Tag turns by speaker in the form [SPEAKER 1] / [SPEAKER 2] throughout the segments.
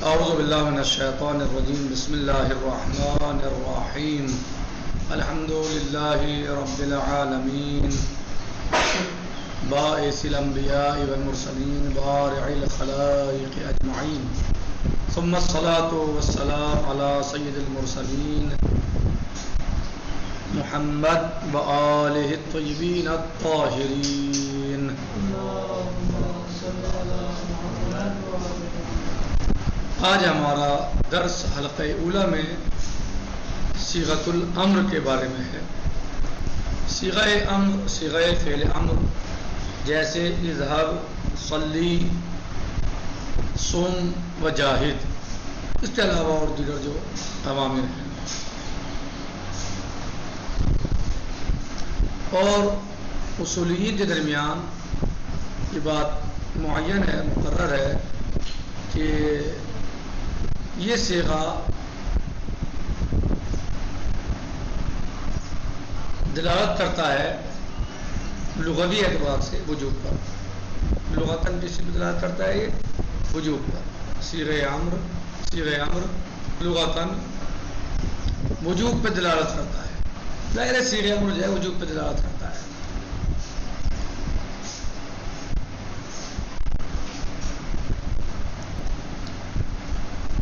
[SPEAKER 1] اعوذ باللہ من الشیطان الرجیم بسم اللہ الرحمن الرحیم الحمد للہ رب العالمین باعث الانبیاء والمرسلین بارع الخلائق اجمعین ثم الصلاة والسلام علی سید المرسلین محمد وآلہ الطیبین الطاہرین. آج ہمارا درس حلقہ اولا میں صیغۃ الامر کے بارے میں ہے. صیغہ امر، صیغہ فعل امر جیسے اذهب، صلی، صم و جاہد، اس کے علاوہ اور دیگر جو اوامر ہیں. اور اصولیین کے درمیان یہ بات معین ہے، مقرر ہے کہ یہ صیغہ دلالت کرتا ہے لغوی اعتبار سے وجوب پر. لغتاً کس پر دلالت کرتا ہے؟ یہ وجوب پر. صیغہ امر لغتاً وجوب پہ دلالت کرتا ہے. ظاہر ہے صیغہ امر جو ہے وجوب پہ دلالت کرتا ہے.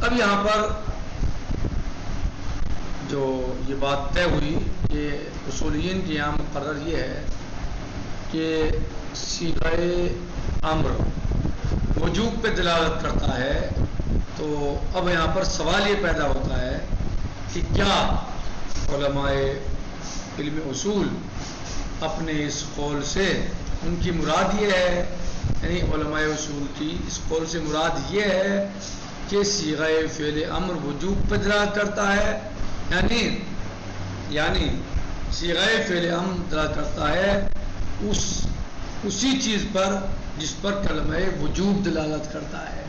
[SPEAKER 1] اب یہاں پر جو یہ بات طے ہوئی کہ اصولیین کے یہاں مقرر یہ ہے کہ صیغہ امر وجوب پہ دلالت کرتا ہے. تو اب یہاں پر سوال یہ پیدا ہوتا ہے کہ کیا علماء علم اصول اپنے اس قول سے ان کی مراد یہ ہے، یعنی علماء اصول کی اس قول سے مراد یہ ہے کہ صیغہ فعل امر وجوب پہ دلالت کرتا ہے، یعنی صیغہ فعل امر دلالت کرتا ہے اسی چیز پر جس پر کلمہ وجوب دلالت کرتا ہے.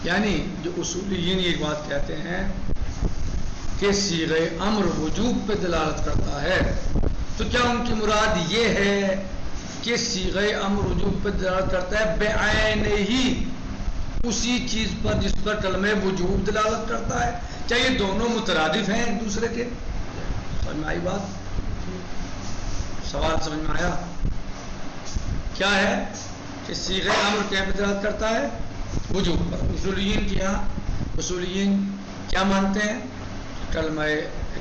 [SPEAKER 1] یعنی جو اصولیین یہ بات کہتے ہیں کہ صیغہ امر وجوب پہ دلالت کرتا ہے، تو کیا ان کی مراد یہ ہے کہ صیغہ امر وجوب پہ دلالت کرتا ہے بعینہ ہی اسی چیز پر جس پر کلمہ وجوب دلالت کرتا ہے؟ کیا یہ دونوں مترادف ہیں ایک دوسرے کے؟ سمجھ میں آئی بات؟ سوال سمجھ میں آیا؟ کیا ہے کہ صیغہ امر کیا پہ دلالت کرتا ہے؟ وجوب پر. اصولیین کیا اصولیین کیا مانتے ہیں؟ کلمہ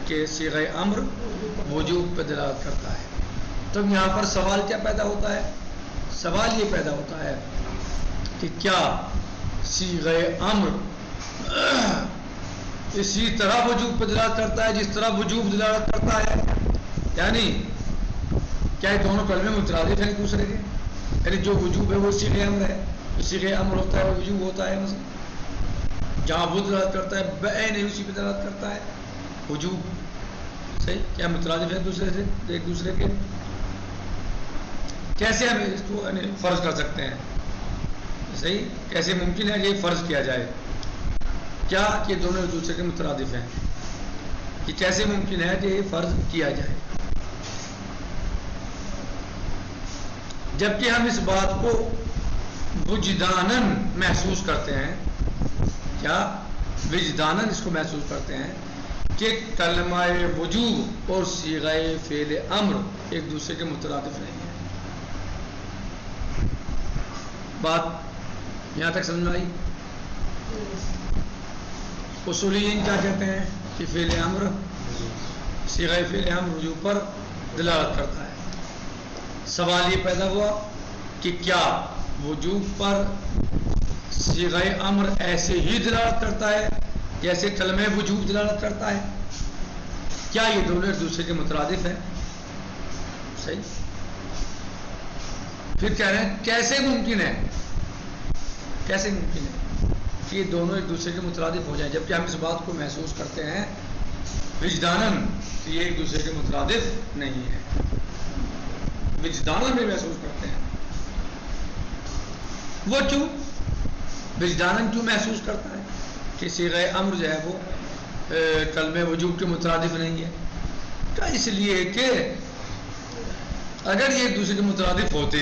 [SPEAKER 1] کہ صیغہ امر وجوب پہ دلالت کرتا ہے. تو یہاں پر سوال کیا پیدا ہوتا ہے؟ سوال یہ پیدا ہوتا ہے کہ کیا صیغہ امر اسی طرح وجوب پہ دلالت کرتا ہے جس طرح وجوب دلالت کرتا ہے؟ یعنی کیا یہ دونوں کلمے مترادف ہیں ایک دوسرے کے؟ یعنی جو وجوب ہے وہ صیغہ امر ہے، جو صیغہ امر ہوتا ہے وہ وجوب ہوتا ہے. مثلا جہاں وہ دلالت کرتا ہے بعینہ اسی پہ دلالت کرتا ہے وجوب. صحیح؟ کیا مترادف ہے ایک دوسرے کے؟ کیسے ہم اس کو فرض کر سکتے ہیں؟ صحیح؟ کیسے ممکن ہے کہ یہ فرض کیا جائے؟ کیا یہ دونوں ایک دوسرے کے مترادف ہیں؟ یہ کیسے ممکن ہے کہ یہ فرض کیا جائے جبکہ ہم اس بات کو وجداناً محسوس کرتے ہیں؟ کیا وجداناً اس کو محسوس کرتے ہیں کہ کلمہ وجوب اور صیغہ فعل امر ایک دوسرے کے مترادف نہیں ہیں؟ بات یہاں تک سمجھ میں آئی؟ اصولیین کیا کہتے ہیں کہ فعل امر صیغہ فعل امر وجوب پر دلالت کرتا ہے. سوال یہ پیدا ہوا کہ کیا وجوب پر صیغہ امر ایسے ہی دلالت کرتا ہے جیسے کلمہ وجوب دلالت کرتا ہے؟ کیا یہ دونوں ایک دوسرے کے مترادف ہیں؟ صحیح. پھر کہہ رہے ہیں کیسے ممکن ہے کہ یہ دونوں ایک دوسرے کے مترادف ہو جائیں جبکہ ہم اس بات کو محسوس کرتے ہیں وجداناً کہ یہ ایک دوسرے کے مترادف نہیں ہے. وجداناً بھی محسوس کرتے ہیں. وہ کیوں وجداناً کیوں محسوس کرتا ہے کہ صیغہ امر جو ہے وہ کلمہ وجوب کے مترادف نہیں ہے؟ کیا اس لیے کہ اگر یہ ایک دوسرے کے مترادف ہوتے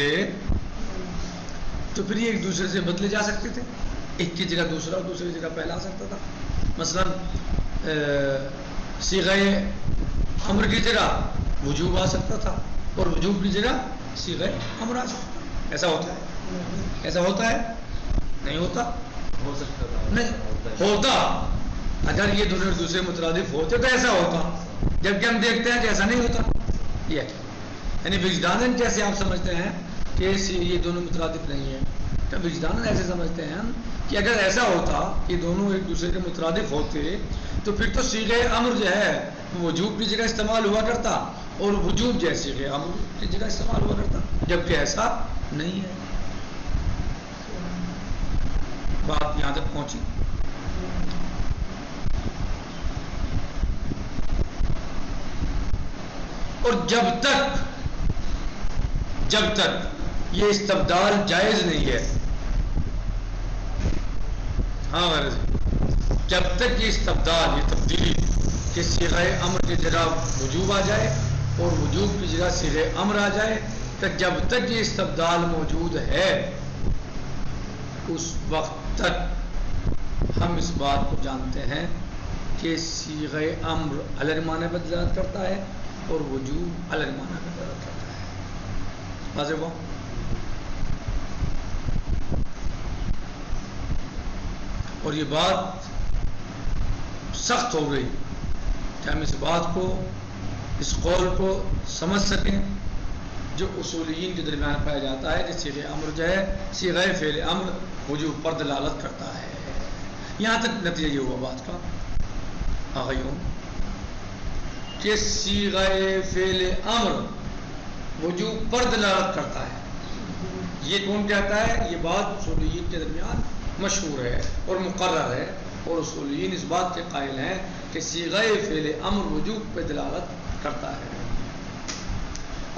[SPEAKER 1] تو پھر یہ ایک دوسرے سے بدلے جا سکتے تھے. ایک کی جگہ دوسرا اور دوسری جگہ پہلا آ سکتا تھا. مثلا صیغہ امر کی جگہ وجوب آ سکتا تھا اور وجوب کی جگہ صیغہ امر آ سکتا تھا. ایسا ہوتا ہے؟ ایسا ہوتا ہے؟ نہیں ہوتا.
[SPEAKER 2] ہو سکتا تھا
[SPEAKER 1] نہیں ہوتا. اگر یہ دونوں دوسرے مترادف ہوتے تو ایسا ہوتا، جبکہ ہم دیکھتے ہیں کہ ایسا نہیں ہوتا. یہ یعنی وجداناً جیسے آپ سمجھتے ہیں کہ یہ دونوں مترادف نہیں ہیں، تو وجداناً ایسے سمجھتے ہیں ہم کہ اگر ایسا ہوتا کہ دونوں ایک دوسرے کے مترادف ہوتے تو پھر تو صیغہ امر جو ہے وجوب کی جگہ استعمال ہوا کرتا اور وجوب جو ہے صیغہ امر کی جگہ استعمال ہوا کرتا، جبکہ ایسا نہیں ہے. بات یہاں تک پہنچی. اور جب تک یہ استبدال جائز نہیں ہے، ہاں غرض جب تک یہ استبدال، یہ تبدیلی کہ صیغہ امر کی جگہ وجوب آ جائے اور وجوب کی جگہ صیغہ امر آ جائے، تو جب تک یہ استبدال موجود ہے اس وقت تک ہم اس بات کو جانتے ہیں کہ صیغہ امر علی المعنی پر دلالت کرتا ہے اور وجوب علی المعنی پر دلالت کرتا ہے. واضح ہوا؟ اور یہ بات سخت ہو گئی کہ ہم اس بات کو، اس قول کو سمجھ سکیں جو اصولیین کے درمیان پایا جاتا ہے کہ صیغہ امر جو ہے صیغہ فعل امر وجوب پر دلالت کرتا ہے. یہاں تک نتیجہ یہ ہوا بات کا آغیوں کہ صیغہ فعل امر وجوب پر دلالت کرتا ہے. یہ کون کہتا ہے؟ یہ بات اصولیین کے درمیان مشہور ہے اور مقرر ہے، اور اصولیین اس بات کے قائل ہیں کہ صیغہ فعل امر وجوب پہ دلالت کرتا ہے.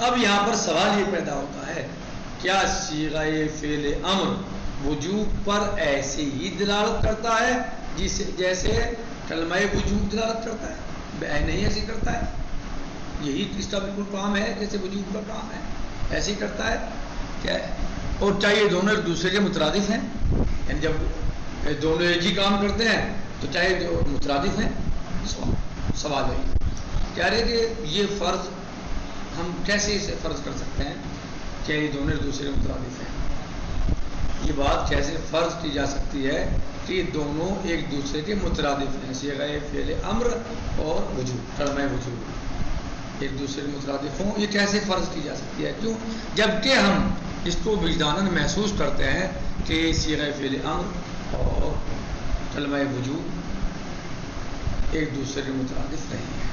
[SPEAKER 1] اب یہاں پر سوال یہ پیدا ہوتا ہے کیا صیغہ فعل امر وجوب پر ایسے ہی دلالت کرتا ہے جیسے کلمہ وجوب دلالت کرتا ہے؟ نہیں ایسے کرتا ہے. یہی اس کا بالکل کام ہے جیسے وجوب کا کام ہے، ایسے ہی کرتا ہے کیا ہے؟ اور چاہیے دونوں ایک دوسرے کے مترادف ہیں، یعنی جب دونوں ایک ہی کام کرتے ہیں تو چاہے مترادف ہیں. سوال ہے کہہ رہے کہ یہ فرض ہم کیسے اسے فرض کر سکتے ہیں کہ یہ دونوں ایک دوسرے کے مترادف ہیں؟ یہ بات کیسے فرض کی جا سکتی ہے کہ یہ دونوں ایک دوسرے کے مترادف ہیں؟ صیغہ فعل امر اور وجوب، کلمہ وجوب ایک دوسرے کے مترادف ہوں، یہ کیسے فرض کی جا سکتی ہے؟ کیوں؟ جبکہ ہم اس کو وجداناً محسوس کرتے ہیں کہ صیغہ فعل امر اور کلمہ وجوب ایک دوسرے کے مترادف نہیں ہیں.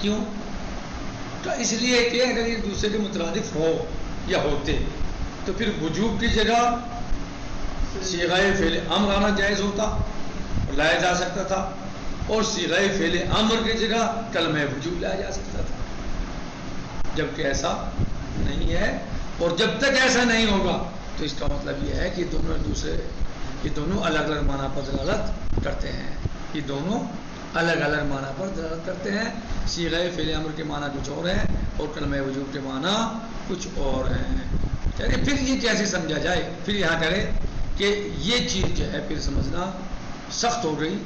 [SPEAKER 1] کیوں؟ تو اس لیے کہ اگر ایک دوسرے کے مترادف ہو یا ہوتے تو پھر وجوب کی جگہ صیغہ فعل امر آنا جائز ہوتا اور لایا جا سکتا تھا، اور صیغہ فعل امر کی جگہ کلمہ وجوب لایا جا سکتا تھا، جبکہ ایسا نہیں ہے. اور جب تک ایسا نہیں ہوگا تو اس کا مطلب یہ ہے کہ دونوں ایک دوسرے، یہ دونوں الگ الگ معنی پر دلالت کرتے ہیں. یہ دونوں الگ الگ معنی پر دلالت کرتے ہیں. صیغہ فعل امر کے معنی کچھ اور ہیں اور کلمہ وجوب کے معنی کچھ اور ہیں. چلیے پھر یہ کیسے سمجھا جائے؟ پھر یہاں کرے کہ یہ چیز جو ہے پھر سمجھنا سخت ہو گئی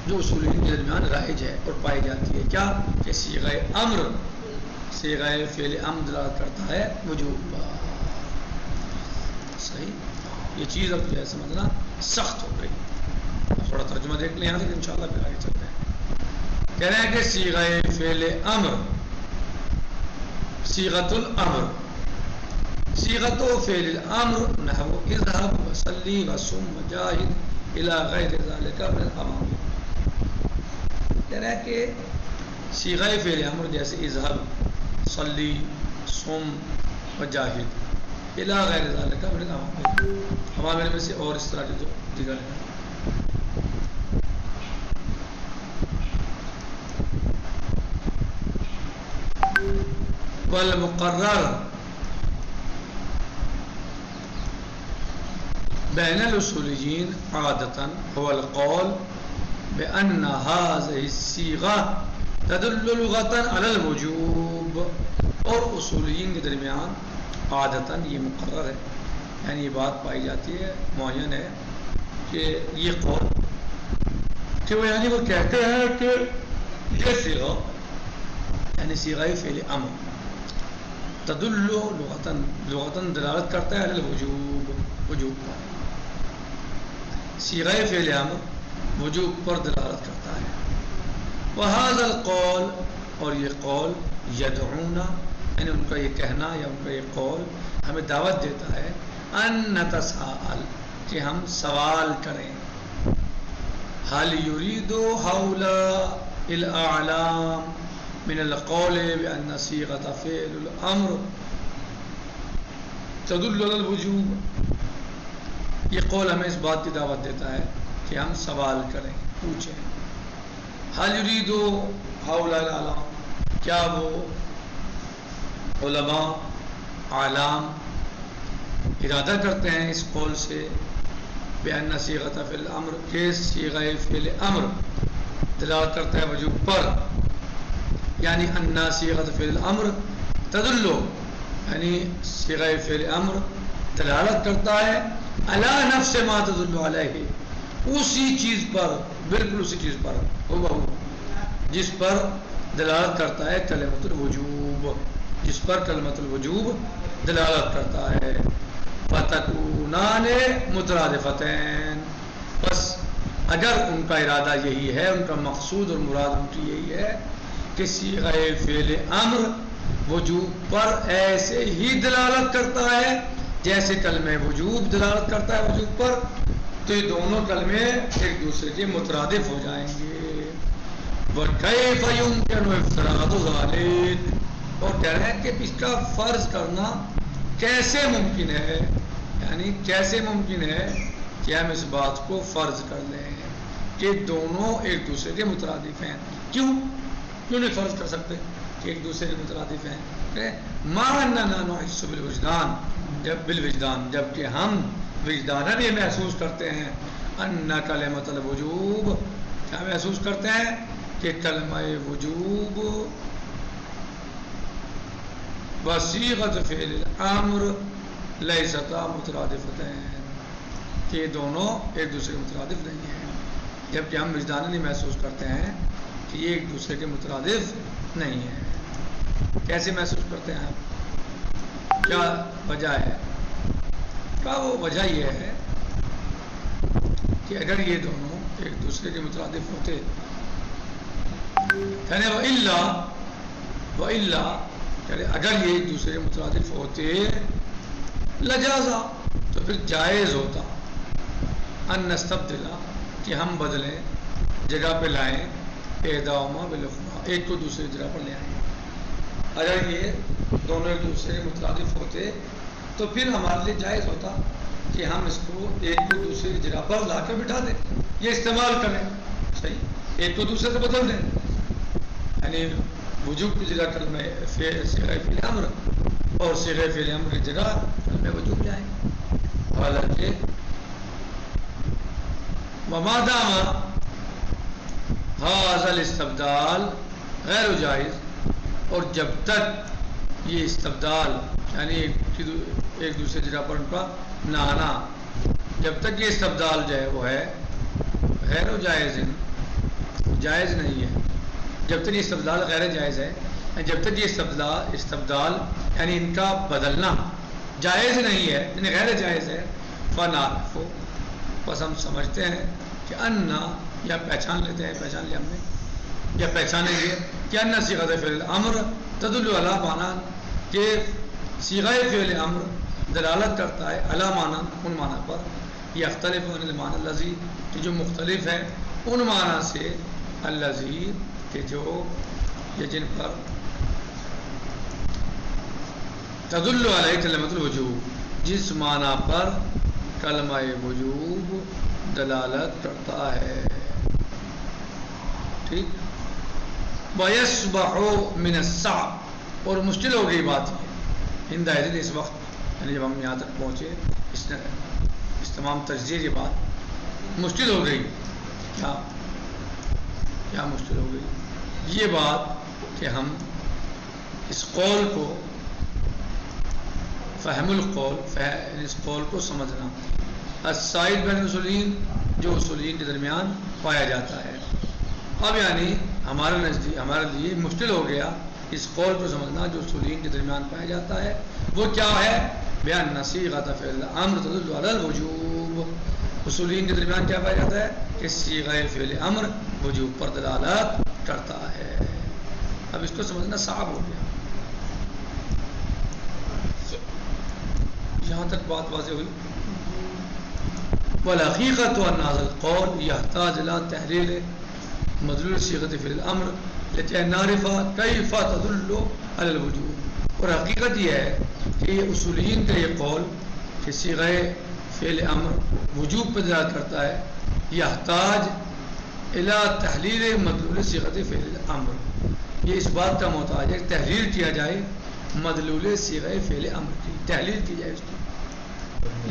[SPEAKER 1] جو اصولین کے درمیان رائج ہے اور پائی جاتی ہے. کیا کہ صیغہ امر، صیغہ فعل امر دلالت کرتا ہے وجوب پر. صحیح، یہ چیز اب جو ہے سمجھنا سخت ہو گئی. تھوڑا ترجمہ دیکھ لیں یہاں سے، انشاءاللہ پھر آگے چلتے ہیں. کہہ رہے ہیں کہ صیغہ فعل امر، صیغۃ الامر، صیغۃ فعل الامر نحو اذهب وصلی وصم وجاہد الی غیر ذلک من الامر. کہہ رہا ہے کہ صیغہ فعل امر جیسے اذهب، صلی، صم وجاہد الی غیر ذلک من الامر، ہمارے میں سے اور اس طرح کے جو دیگر ہیں. والمقرر بین الاصولیین عادتاً هو القول بأن هذه الصيغة تدل لغة على الوجوب. اور اصولیین کے درمیان عادتاً یہ مقرر ہے، یعنی یہ بات پائی جاتی ہے، معین ہے کہ یہ قول کہ وہ یعنی وہ کہتے ہیں کہ یہ صیغہ یعنی صیغہ فعل امر تدل لغتاً دلالت کرتا ہے وجوب پر. صیغہ فعل امر وجوب پر دلالت کرتا ہے. وهذا القول اور یہ قول یدعونا یعنی ان کا یہ کہنا یا ان کا یہ قول ہمیں دعوت دیتا ہے ان نتساءل کہ ہم سوال کریں. هل يريد هؤلاء الأعلام من القول بأن صيغة فعل الأمر تدل على الوجوب. یہ قول ہمیں اس بات کی دعوت دیتا ہے کہ ہم سوال کریں, پوچھیں. هل يريد هؤلاء الأعلام کیا وہ علماء اعلام ارادہ کرتے ہیں اس قول سے بأن صيغة فعل الأمر کہ صیغہ فعل امر دلالت کرتا ہے وجوب پر. یعنی ان صیغۃ فعل الامر تدل یعنی صیغہ فعل امر دلالت کرتا ہے علی نفس ما تدل علیہ اسی چیز پر, بالکل اسی چیز پر جس پر دلالت کرتا ہے کلمۃ الوجوب, جس پر کلمۃ الوجوب دلالت کرتا ہے. فتکونان مترادفتین بس اگر ان کا ارادہ یہی ہے, ان کا مقصود اور مراد ان کی یہی ہے کہ صیغہ فعل امر وجوب پر ایسے ہی دلالت کرتا ہے جیسے کلمہ وجوب دلالت کرتا ہے وجوب پر, تو یہ دونوں کلمے ایک دوسرے کے مترادف ہو جائیں گے. وَكَيْفَ يُمْكِنُ إِفْرَادُ ذَلِكَ اور کہہ رہے ہیں کہ اس کا فرض کرنا کیسے ممکن ہے, یعنی کیسے ممکن ہے کہ ہم اس بات کو فرض کر لیں کہ دونوں ایک دوسرے کے مترادف ہیں. کیوں نہیں فرض کر سکتے کہ ایک دوسرے کے مترادف ہیں؟ مَا أَنَّنَا نُحِسُّ بِالْوِجْدَانِ جبکہ ہم وجداناً یہ محسوس کرتے ہیں ان کلمۃ الوجوب کیا محسوس کرتے ہیں کہ کلمہ وجوب وصیغۃ فعل الامر لیستا مترادفتین کہ یہ دونوں ایک دوسرے کے مترادف نہیں ہیں, جبکہ ہم وجداناً یہ محسوس کرتے ہیں کہ یہ ایک دوسرے کے مترادف نہیں ہیں. کیسے محسوس کرتے ہیں آپ, کیا وجہ ہے؟ کیا وہ وجہ یہ ہے کہ اگر یہ دونوں ایک دوسرے کے مترادف ہوتے یعنی وَإِلَّا اگر یہ ایک دوسرے کے مترادف ہوتے لجازا تو پھر جائز ہوتا ان نستبدل کہ ہم بدلیں جگہ پہ لائیں احداہما بالاخری ایک کو دوسری جگہ پر لے آئیں. اگر یہ دونوں ایک دوسرے کے مترادف ہوتے تو پھر ہمارے لیے جائز ہوتا کہ ہم اس کو ایک کو دوسرے کی جگہ پر لا کر بٹھا دیں, یہ استعمال کریں, صحیح, ایک کو دوسرے سے بدل دیں, یعنی وجوب کی جگہ کلمہ صیغہ فعل امر اور صیغہ فعل امر کی جگہ کلمہ وجوب لائیں. حالانکہ وما دام هذا الاستبدال غیر جائز اور جب تک یہ استبدال یعنی ایک دوسرے جگہ پر ان کا لانا جب تک یہ استبدال جو ہے وہ ہے غیر جائز جائز نہیں ہے, جب تک یہ استبدال غیر جائز ہے, جب تک یہ استبدال یعنی ان کا بدلنا جائز نہیں ہے یعنی غیر جائز ہے, فنعرف بس ہم سمجھتے ہیں کہ انا یا پہچان لیتے ہیں, پہچان لیا ہم نے یا پہچانیں گے کہ انا صیغۃ فعل الامر تدل علی معنی کہ صیغہ فعل امر دلالت کرتا ہے علی معنی ان معنی پر یختلف عن المعنی الذی کہ جو مختلف ہے ان معنی سے الذی کہ جو یہ جن پر تدل علیہ کلمۃ الوجوب جس معنی پر کلمہ وجوب دلالت کرتا ہے. ٹھیک, وَيَسْبَحُ مِنَ الصَّعْبِ اور مشکل ہو گئی بات یہ ہندائے اس وقت یعنی جب ہم یہاں تک پہنچے اس تمام تجزیے کی بات مشکل ہو گئی. کیا مشکل ہو گئی؟ یہ بات کہ ہم اس قول کو فہم القول اس قول کو سمجھنا. السائد بین الاصولین جو اصولیین کے درمیان پایا جاتا ہے۔ اب یعنی ہمارے لیے مشکل ہو گیا اس قول کو سمجھنا جو اصولیین کے درمیان پایا جاتا ہے وہ کیا ہے؟ بیان صیغۃ فعل الامر تدل علی الوجوب۔ اصولیین کے درمیان کیا پایا جاتا ہے کہ صیغہ فعل امر وجوب پر دلالت کرتا ہے۔ اب اس کو سمجھنا صعب ہو گیا۔ یہاں تک بات واضح ہوئی؟ والحقیقت ان هذا القول يحتاج الى تحلیل مدلول صیغۃ فعل الامر لكي نعرف كيف تدل على الوجوب۔ اور حقیقت یہ ہے کہ یہ اصولیین کا یہ قول کہ صیغہ فعل امر وجوب پر دلالت کرتا ہے، یحتاج الى تحلیل مدلول صیغۃ فعل الامر، یہ اس بات کا محتاج ہے کہ تحلیل کیا جائے مدلول صیغہ فعل امر کی، تحلیل کی جائے اس کی،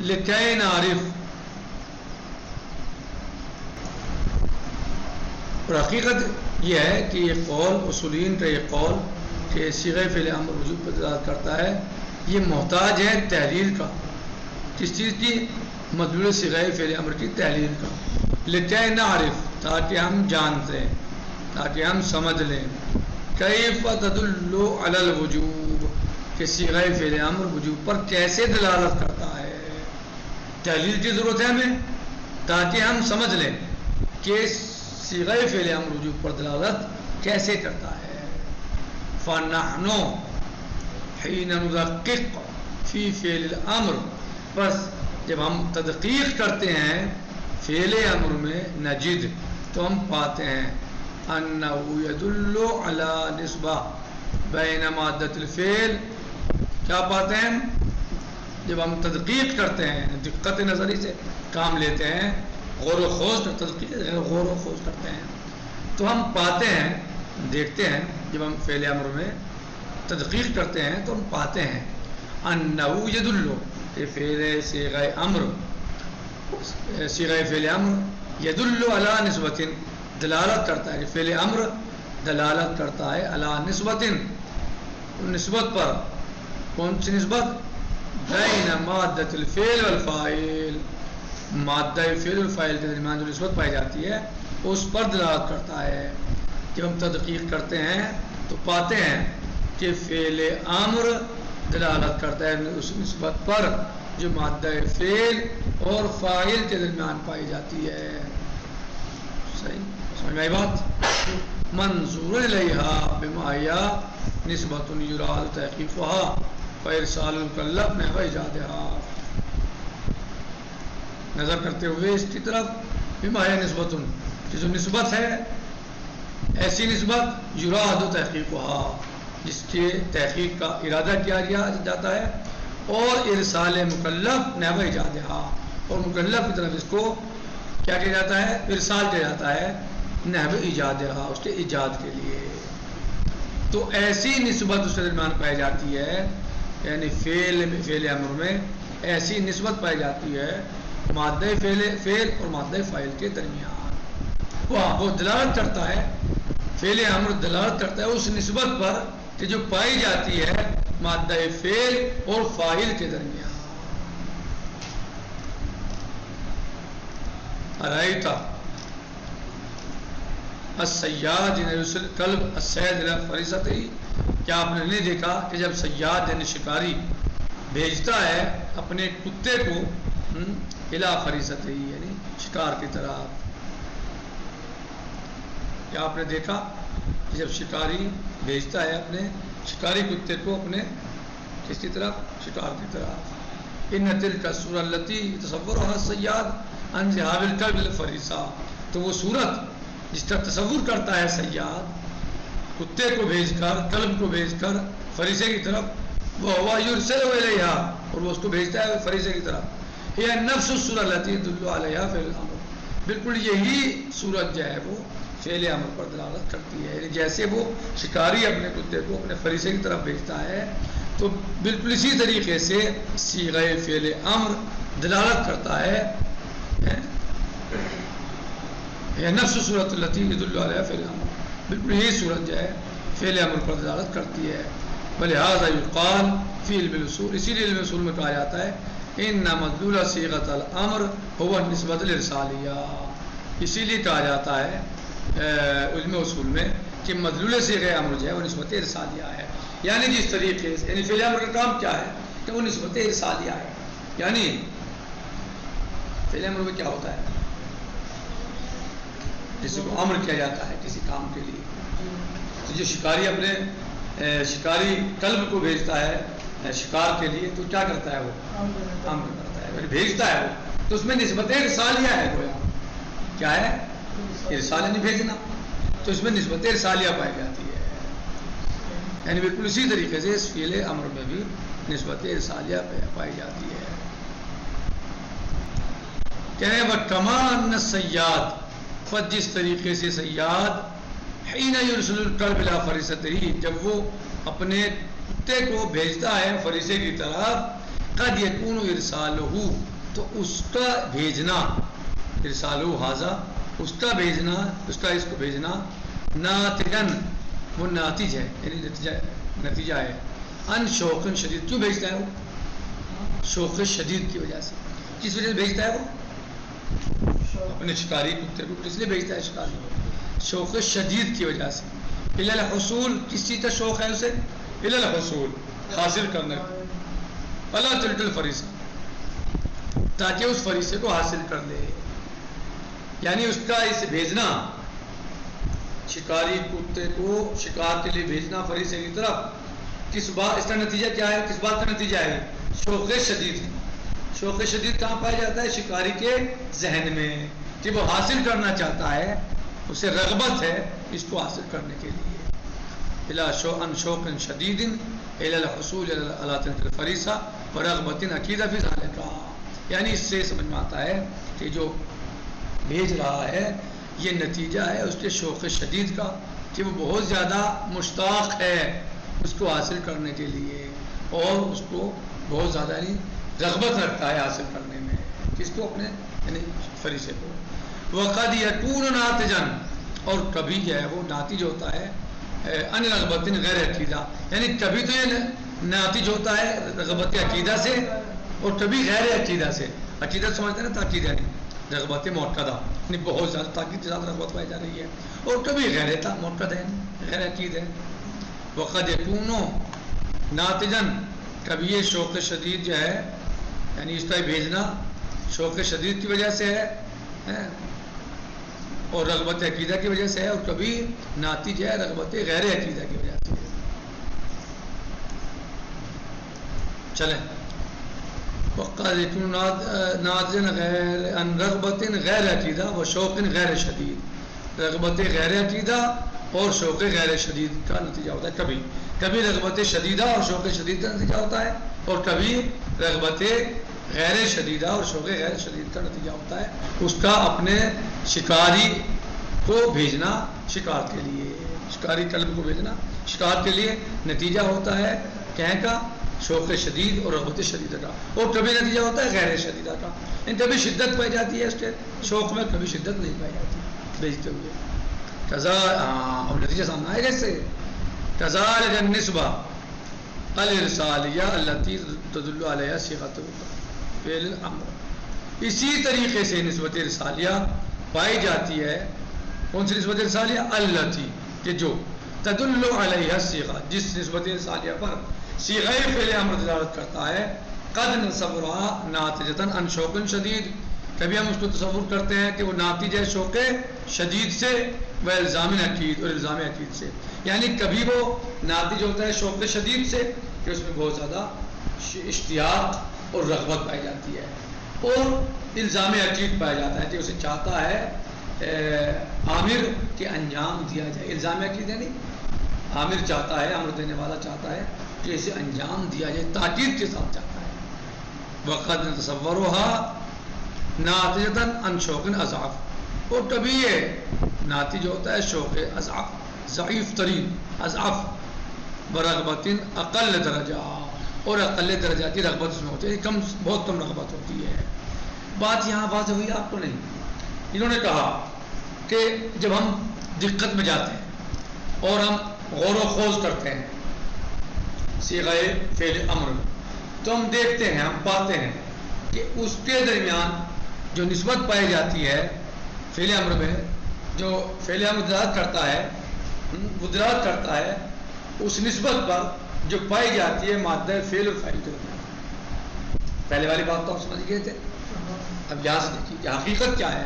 [SPEAKER 1] لکي نعرف۔ اور حقیقت یہ ہے کہ یہ قول اصولین کا یہ قول کہ صیغہ فعل امر وجوب پر دلالت کرتا ہے یہ محتاج ہے تحلیل کا، کس چیز کی؟ مدلول صیغہ فعل امر کی تحلیل کا، لکي نعرف تاکہ ہم جان لیں، تاکہ ہم سمجھ لیں، کیف تدل علی الوجوب کہ صیغہ فعل امر وجوب پر کیسے دلالت کرتا ہے۔ تحلیل کی ضرورت ہے ہمیں تاکہ ہم سمجھ لیں کہ صیغہ فعل امر وجوب پر دلالت کیسے کرتا ہے۔ فنحن حين ندقق فی فعل الامر، بس جب ہم تدقیق کرتے ہیں فعل امر میں، نجد تو ہم پاتے ہیں انه يدل على نسبہ بین مادۃ الفعل، کیا پاتے ہیں؟ جب ہم تدقیق کرتے ہیں، دقت نظری سے کام لیتے ہیں، غور و خوض تدقیق غور و خوض کرتے ہیں تو ہم پاتے ہیں، دیکھتے ہیں، جب ہم فعل امر میں تدقیق کرتے ہیں تو ہم پاتے ہیں انه يدل کہ فعل صیغہ امر، صیغہ فعل امر يدل على نسبۃ دلالت کرتا ہے، فعل امر دلالت کرتا ہے علی نسبۃ، نسبت پر، کون سی نسبت؟ بین مادۃ الفعل والفاعل، مادہ فعل والفاعل کے درمیان جو نسبت پائی جاتی ہے اس پر دلالت کرتا ہے۔ جب ہم تدقیق کرتے ہیں تو پاتے ہیں کہ فعل امر دلالت کرتا ہے اس نسبت پر جو مادہ فعل اور فاعل کے درمیان پائی جاتی ہے۔ صحیح سمجھ میں آئی بات؟ منظور الیہا بما یا نسبۃ یراد تحقیقها فارسال المکلف نحو ایجادها، نظر کرتے ہوئے اس کی طرف بما یا نسبۃ، جو نسبت ہے ایسی نسبت یراد تحقیقها جس کے تحقیق کا ارادہ کیا جاتا ہے، اور ارسال مکلف نحو ایجادها، اور مکلف کی طرف اس کو کیا کیا جاتا ہے؟ ارسال کیا جاتا ہے نحو ایجادها، اس کے ایجاد کے لیے۔ تو ایسی نسبت اس کے درمیان پائی جاتی ہے، یعنی فعل امر میں ایسی نسبت پائی جاتی ہے مادہ فعل اور مادہ فاعل کے درمیان، وہ دلالت کرتا ہے، فعل امر دلالت کرتا ہے اس نسبت پر کہ جو پائی جاتی ہے مادہ فعل اور فاعل کے درمیان۔ ارائیتا الصیاد یرسل کلب الصید الی فریسته، کیا آپ نے نہیں دیکھا کہ جب صیاد یعنی شکاری بھیجتا ہے اپنے کتے کو الی فریسته یعنی شکار کی طرف، کیا آپ نے دیکھا کہ جب شکاری بھیجتا ہے اپنے شکاری کتے کو اپنے کس کی طرف؟ شکار کی طرف۔ ان تلک الصورۃ التی تصورها الصیاد عن ذهاب الكلب للفریسہ، تو وہ صورت جس کا تصور کرتا ہے صیاد کتے کو بھیج کر، کلب کو بھیج کر فریسے کی طرف، وہ ہوا یرسل الیہا، اور وہ اس کو بھیجتا ہے فریسے کی طرف، یہ نفس الصورۃ التی يدل علیہا فعل الامر، بالکل یہی صورت جو ہے وہ فعل امر پر دلالت کرتی ہے، یعنی جیسے وہ شکاری اپنے کتے کو اپنے فریسے کی طرف بھیجتا ہے تو بالکل اسی طریقے سے صیغہ فعل امر دلالت کرتا ہے، یہ نفس صورت التی يدل علیہا فعل الامر، بالکل یہی صورت جو ہے فعل امر پر دلالت کرتی ہے۔ ولہذا یقال فی علم الاصول، اسی لیے علم اصول میں کہا جاتا ہے ان مدلول صیغۃ الامر هو نسبت الارسالیہ. اسی لیے کہا جاتا ہے علم اصول میں کہ مدلول صیغہ امر جو ہے وہ نسبت ارسالیہ ہے. یعنی جس طریقے سے یعنی فعل امر کا کام کیا ہے کہ وہ نسبت ارسالیہ ہے. یعنی فعل امر میں کیا ہوتا ہے؟ جس کو امر کیا جاتا ہے کسی کام کے لیے. تو جو شکاری اپنے شکاری کلب کو بھیجتا ہے شکار کے لیے تو کیا کرتا ہے؟ وہ امر کرتا ہے، بھیجتا ہے وہ. تو اس میں نسبت ارسالیہ ہے. گویا کیا ہے؟ ارسال نہیں بھیجنا. تو اس میں نسبت ارسالیہ پائی جاتی ہے. یعنی بالکل اسی طریقے سے اس فعل امر میں بھی نسبت ارسالیہ پائی جاتی ہے. کہنے وَكَمَا الصَّيَّادُ، پر جس طریقے سے صیاد حین یرسل الکلب الی فريسته، جب وہ اپنے کتے کو بھیجتا ہے فریسے کی طرف، قد یکون ارسالہ، تو اس کا بھیجنا، ارسالہ ھذا، اس کا بھیجنا، اس کا اس کو بھیجنا، ناتجن، وہ ناتج ہے یعنی نتیجہ ہے، ان شوق شدید. کیوں بھیجتا ہے وہ؟ شوق شدید کی وجہ سے. کس وجہ سے بھیجتا ہے وہ؟ اپنے شکاری کتے کو کس لیے بھیجتا ہے شکاری کو؟ شوق شدید کی وجہ سے. الی الحصول، کس چیز کا شوق ہے اسے؟ الی الحصول، حاصل کرنے کا. الا تلک الفریسہ، تاکہ اس فریسے کو حاصل کر لے. یعنی اس کا اسے بھیجنا، شکاری کتے کو شکار کے لیے بھیجنا فریسے کی طرف، کس بات، اس کا نتیجہ کیا ہے؟ کس بات کا نتیجہ ہے؟ شوق شدید. شوق شدید کہاں پایا جاتا ہے؟ شکاری کے ذہن میں، کہ وہ حاصل کرنا چاہتا ہے، اسے رغبت ہے اس کو حاصل کرنے کے لیے. ان شوق شدید الی الحصول علی تلک الفریسہ ورغبۃ عقیدہ فی ذلک. یعنی اس سے سمجھ میں آتا ہے کہ جو بھیج رہا ہے یہ نتیجہ ہے اس کے شوق شدید کا، کہ وہ بہت زیادہ مشتاق ہے اس کو حاصل کرنے کے لیے، اور اس کو بہت زیادہ رغبت رکھتا ہے حاصل کرنے میں. کس کو؟ اپنے یعنی فریسے کو. وقد یکون ناتجا، اور کبھی جو ہے وہ ناتج ہوتا ہے ان رغبت غیر عقیدہ. یعنی کبھی تو یہ ناتج ہوتا ہے رغبت عقیدہ سے، اور کبھی غیر عقیدہ سے. عقیدہ سمجھتے ہیں نا، تاکید ہے رغبت مؤکدہ، یعنی بہت زیادہ تاکید کے ساتھ رغبت پائی جا رہی ہے. اور کبھی غیر مؤکد ہے، غیر عقید ہے. وقد یکون ناتجا، کبھی یہ شوق شدید جو ہے یعنی اس کا بھیجنا شوق شدید کی وجہ سے ہے اور رغبت عقیدہ کی وجہ سے ہے، اور کبھی ناتج ہے رغبت غیر عقیدہ کی وجہ سے. چلیں، وقد یکون ناتجا غیر ان رغبت غیر عقیدہ و شوق غیر شدید. رغبت غیر عقیدہ اور شوق غیر شدید کا نتیجہ ہوتا ہے. کبھی کبھی رغبت شدیدہ اور شوق شدید کا نتیجہ ہوتا ہے، اور کبھی رغبت غیر شدیدہ اور شوق غیر شدید کا نتیجہ ہوتا ہے اس کا اپنے شکاری کو بھیجنا شکار کے لیے، شکاری کلب کو بھیجنا شکار کے لیے. نتیجہ ہوتا ہے کہیں کا شوق شدید اور رغبت شدیدہ کا، اور کبھی نتیجہ ہوتا ہے غیر شدیدہ کا. کبھی شدت پائی جاتی ہے اس کے شوق میں، کبھی شدت نہیں پائی جاتی بھیجتے ہوئے. اور نتیجہ سامنے آئے گا اس سے. کذالک النسبہ الارسالیہ التی تدل علیہ صیغۃ فعل الامر. اسی طریقے سے نسبت ارسالیہ پائی جاتی ہے. کون سی نسبت ارسالیہ؟ التی، کہ جو تدل علیہ صیغہ، جس نسبت ارسالیہ پر صیغہ فعل امر دلالت کرتا ہے. قد نصبرها ناتجۃ عن شوق شدید، کبھی ہم اس کو تصور کرتے ہیں کہ وہ ناتج ہے شوق شدید سے، و الزام عقید، اور الزام عقید سے. یعنی کبھی وہ ناتج ہوتا ہے شوق شدید سے کہ اس میں بہت زیادہ اشتیاق اور رغبت پائی جاتی ہے، اور الزام عقید پایا جاتا ہے کہ اسے چاہتا ہے عامر کے انجام دیا جائے. الزام عقید یعنی عامر چاہتا ہے، امر دینے والا چاہتا ہے کہ اسے انجام دیا جائے، تاکید کے ساتھ چاہتا ہے. وقد نتصورها ناتجۃ عن شوق اضعف، اور کبھی یہ ناتج ہوتا ہے شوق اضعف، ضعیف ترین اضعف، برغبت اقل درجہ، اور اقل درجہ کی رغبت اس میں ہوتی ہے، کم، بہت کم رغبت ہوتی ہے. بات یہاں واضح ہوئی آپ کو نہیں؟ انہوں نے کہا کہ جب ہم دقت میں جاتے ہیں اور ہم غور و خوض کرتے ہیں صیغہ فعل امر میں، تو ہم دیکھتے ہیں، ہم پاتے ہیں کہ اس کے درمیان جو نسبت پائی جاتی ہے فعل امر میں، جو فعل امر دلالت کرتا ہے، وہ دلالت کرتا ہے اس نسبت پر جو پائی جاتی ہے مادہ فعل اور فاعل کے درمیان۔ پہلے والی بات تو آپ سمجھ گئے تھے۔ اب یہاں سے دیکھیے کہ حقیقت کیا ہے۔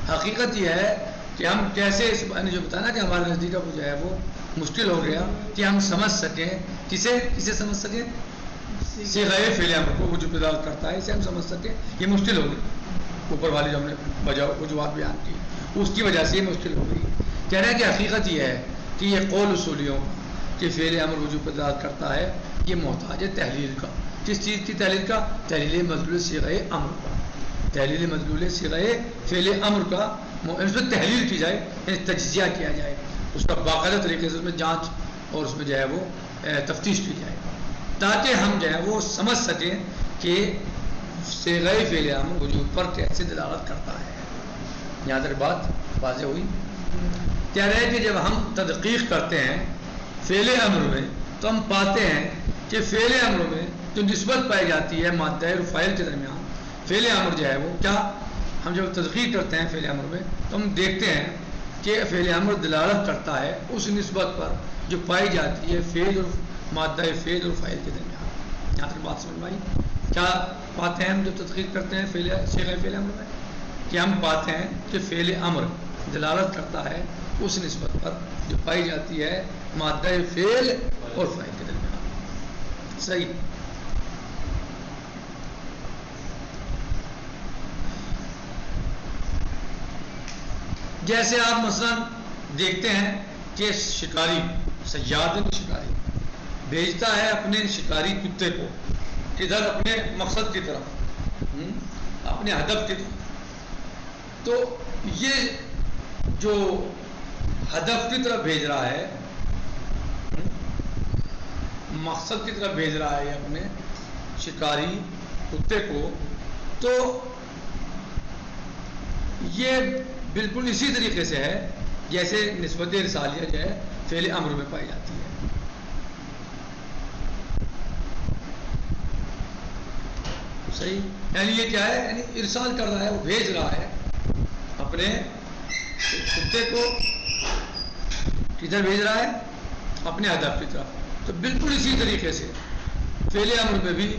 [SPEAKER 1] حقیقت یہ ہے کہ ہم کیسے اس نے جو بتایا نا کہ ہمارے نزدیک اب جو ہے وہ مشکل ہو گیا کہ ہم سمجھ سکیں، کسے سمجھ سکیں؟ صیغہ فعل امر کو، وہ جو دلالت کرتا ہے، اسے ہم سمجھ سکیں، یہ مشکل ہو گئی۔ اوپر والی جو ہم نے وجوہات بیان کی اس کی وجہ سے یہ مشکل ہو گئی۔ کہہ رہے ہیں کہ حقیقت یہ ہے کہ یہ قول اصولیوں کہ فعل امر وجوب پر دلالت کرتا ہے، یہ محتاج ہے تحلیل کا۔ کس چیز کی تحلیل کا؟ تحلیل مدلول صیغہ امر کا، تحلیل مدلول صیغہ فعل امر کا اس میں تحلیل کی جائے، یعنی تجزیہ کیا جائے، اس کا باقاعدہ طریقے سے اس میں جانچ اور اس میں جو ہے وہ تفتیش کی جائے، تاکہ ہم جو ہے وہ سمجھ سکیں کہ صیغہ فعل امر وجوب پر کیسے دلالت کرتا ہے۔ یہاں تک بات واضح ہوئی؟ کہہ رہے ہیں کہ جب ہم تدقیق کرتے ہیں فعل امر میں تو ہم پاتے ہیں کہ فعل امر میں جو نسبت پائی جاتی ہے مادہ اور فاعل کے درمیان، فعل امر جو ہے وہ کیا، ہم جب تدقیق کرتے ہیں فعل امر میں تو ہم دیکھتے ہیں کہ فعل امر دلالت کرتا ہے اس نسبت پر جو پائی جاتی ہے فعل اور مادہ فعل اور فاعل کے درمیان۔ یہاں تک بات سمجھ میں آئی؟ کیا پاتے ہیں ہم جب تدقیق کرتے ہیں صیغہ فعل امر میں؟ کہ ہم پاتے ہیں کہ فعل امر دلالت کرتا ہے اس نسبت پر جو پائی جاتی ہے مادہ فعل اور فاعل کے درمیان۔ صحیح۔ جیسے آپ مثلا دیکھتے ہیں کہ شکاری صیاد شکاری بھیجتا ہے اپنے شکاری کتے کو کدھر؟ اپنے مقصد کی طرف، اپنے ہدف کی طرف۔ تو یہ جو ہدف کی طرف بھیج رہا ہے، مقصد کی طرف بھیج رہا ہے اپنے شکاری کتے کو، تو یہ بالکل اسی طریقے سے ہے جیسے نسبت رسالیہ جو ہے فعل امر میں پائی جاتی ہے۔ صحیح، یعنی یہ کیا ہے؟ یعنی ارسال کر رہا ہے، وہ بھیج رہا ہے اپنے کتے کو، کدھر بھیج رہا ہے؟ اپنے ہدف کی طرف۔ تو بالکل اسی طریقے سے فعل امر میں بھی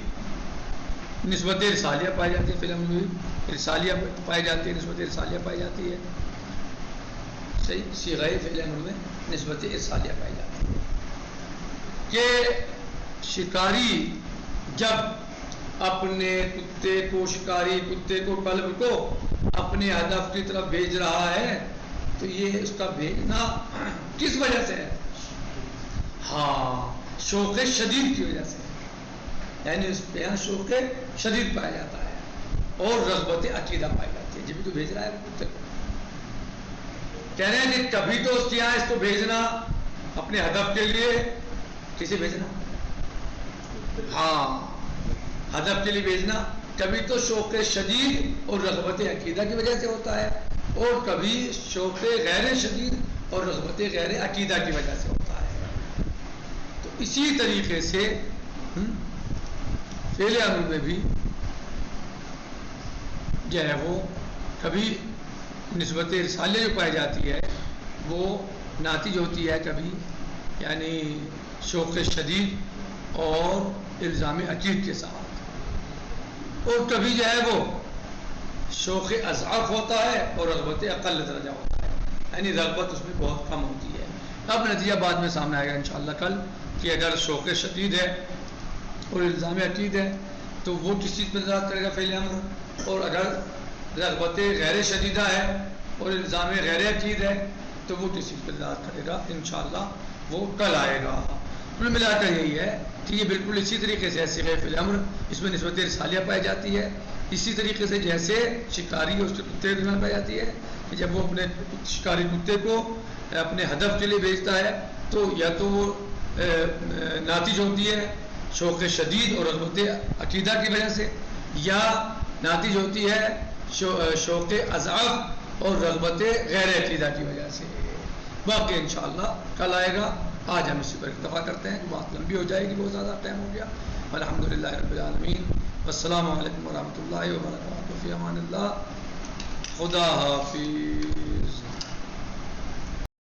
[SPEAKER 1] نسبت رسالیہ پائی جاتی ہے، فعل امر میں بھی رسالیہ پائی جاتی ہے، نسبت رسالیہ پائی جاتی ہے۔ صحیح، صیغہ فعل امر میں نسبت رسالیہ پائی جاتی ہے کہ شکاری جب اپنے کتے کو، شکاری کتے کو، کلب کو اپنے ہدف کی طرف بھیج رہا ہے تو یہ اس کا بھیجنا کس وجہ سے ہے؟ ہاں، شوق شدید کی وجہ سے، یعنی اس پہ شوق شدید پایا جاتا ہے اور رغبت عقیدہ پائی جاتی ہے، جب بھی تو بھیج رہا ہے کتے کو۔ کہہ رہے ہیں کہ کبھی تو اس کے یہاں اس کو بھیجنا اپنے ہدف کے لیے، کسے بھیجنا؟ ہاں، ہدف کے لیے بھیجنا کبھی تو شوق شدید اور رغبت عقیدہ کی وجہ سے ہوتا ہے، اور کبھی شوق غیر شدید اور رغبت غیر عقیدہ کی وجہ سے ہوتا ہے۔ تو اسی طریقے سے فعل امر میں بھی جو ہے وہ کبھی نسبت رسالیہ جو پائی جاتی ہے وہ ناتج ہوتی ہے کبھی یعنی شوق شدید اور الزام عقید کے ساتھ، اور کبھی جو ہے وہ شوق اضعاف ہوتا ہے اور رغبت اقل درجہ ہوتا ہے، یعنی رغبت اس میں بہت کم ہوتی ہے۔ اب نتیجہ بعد میں سامنے آئے گا انشاءاللہ کل کہ اگر شوق شدید ہے اور الزام عقید ہے تو وہ کس چیز پر دلالت کرے گا فعل امر، اور اگر رغبت غیر شدیدہ ہے اور الزام غیر عقید ہے تو وہ کس چیز پر دلالت کرے گا، انشاءاللہ وہ کل آئے گا۔ کل ملا کر یہی ہے کہ یہ بالکل اسی طریقے سے صیغہ فعل امر اس میں نسبت رسالیہ پائی جاتی ہے، اسی طریقے سے جیسے شکاری اس کے کتے کے درمیان پائی جاتی ہے کہ جب وہ اپنے شکاری کتے کو اپنے ہدف کے لیے بھیجتا ہے تو یا تو وہ ناتج ہوتی ہے شوق شدید اور رغبت عقیدہ کی وجہ سے، یا ناتج ہوتی ہے شوق اضعاف اور رغبت غیر عقیدہ کی وجہ سے۔ باقی انشاءاللہ کل آئے گا، آج ہم اسی پر اکتفا کرتے ہیں، بات لمبی ہو جائے گی، بہت زیادہ ٹائم ہو گیا۔ الحمدللہ رب العالمین۔ السلام علیکم ورحمۃ اللہ وبرکاتہ. فی امان اللہ. خدا حافظ.